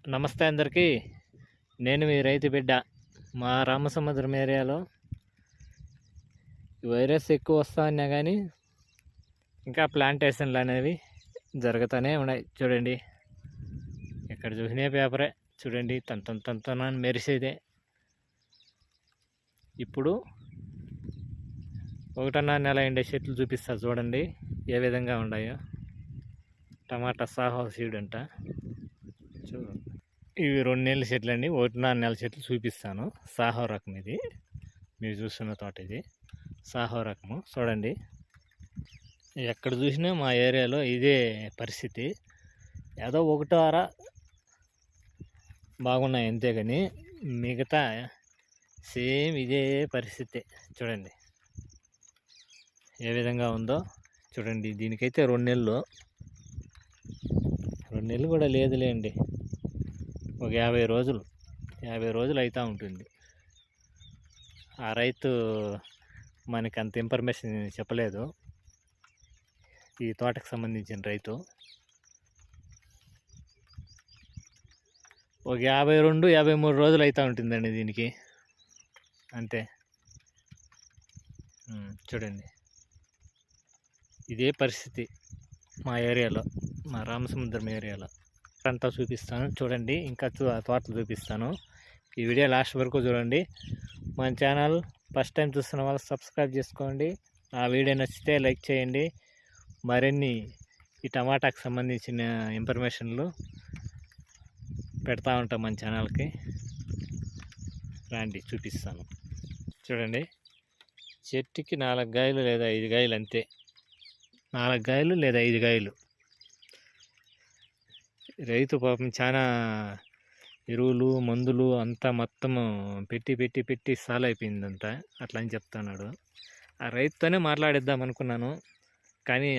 నమస్తే అందరికీ. నేను మీ రైతు బిడ్డ. మా రామసముద్రం ఏరియాలో వైరస్ ఎక్కువ వస్తా ఉన్నా కానీ ఇంకా ప్లాంటేషన్లు అనేవి జరుగుతూనే ఉన్నాయి. చూడండి, ఇక్కడ చూసిన పేపరే చూడండి, తన మెరిసేదే. ఇప్పుడు 1.5 నెల ఎండే చెట్లు చూపిస్తా చూడండి ఏ విధంగా ఉన్నాయో. టమాటా సాహో సీడ్ అంట. చూడండి, ఇవి 2 నెలల చెట్లు అండి. 1.5 నెలల చెట్లు చూపిస్తాను. సాహో రకం ఇది, మీరు చూస్తున్న తోట ఇది సాహో రకము. చూడండి, ఎక్కడ చూసినా మా ఏరియాలో ఇదే పరిస్థితి. ఏదో ఒకటో అర బాగున్నాయి అంతేగాని మిగతా సేమ్ ఇదే పరిస్థితి. చూడండి ఏ విధంగా ఉందో చూడండి. దీనికైతే 2 నెలలు కూడా లేదులేండి, ఒక 50 రోజులు అవుతూ ఉంటుంది. ఆ రైతు మనకి అంత ఇన్ఫర్మేషన్ చెప్పలేదు, ఈ తోటకు సంబంధించిన రైతు. ఒక 52-53 రోజులు అవుతూ ఉంటుందండి దీనికి, అంతే. చూడండి, ఇదే పరిస్థితి మా ఏరియాలో, మా రామసముద్రం ఏరియాలో. అంతా చూపిస్తాను చూడండి, ఇంకా తోటలు చూపిస్తాను. ఈ వీడియో లాస్ట్ వరకు చూడండి. మన ఛానల్ ఫస్ట్ టైం చూస్తున్న వాళ్ళు సబ్స్క్రైబ్ చేసుకోండి. ఆ వీడియో నచ్చితే లైక్ చేయండి. మరిన్ని ఈ టమాటాకు సంబంధించిన ఇన్ఫర్మేషన్లు పెడతా ఉంటాం మన ఛానల్కి. రండి చూపిస్తాను. చూడండి, చెట్టుకి 4 కాయలు లేదా 5 కాయలు అంతే. 4 కాయలు లేదా 5 కాయలు. రైతు పాపం చాలా ఎరువులు మందులు అంతా మొత్తం పెట్టి సాల్ అయిపోయిందంతా, అట్లా అని చెప్తున్నాడు. ఆ రైతుతోనే మాట్లాడిద్దాం అనుకున్నాను, కానీ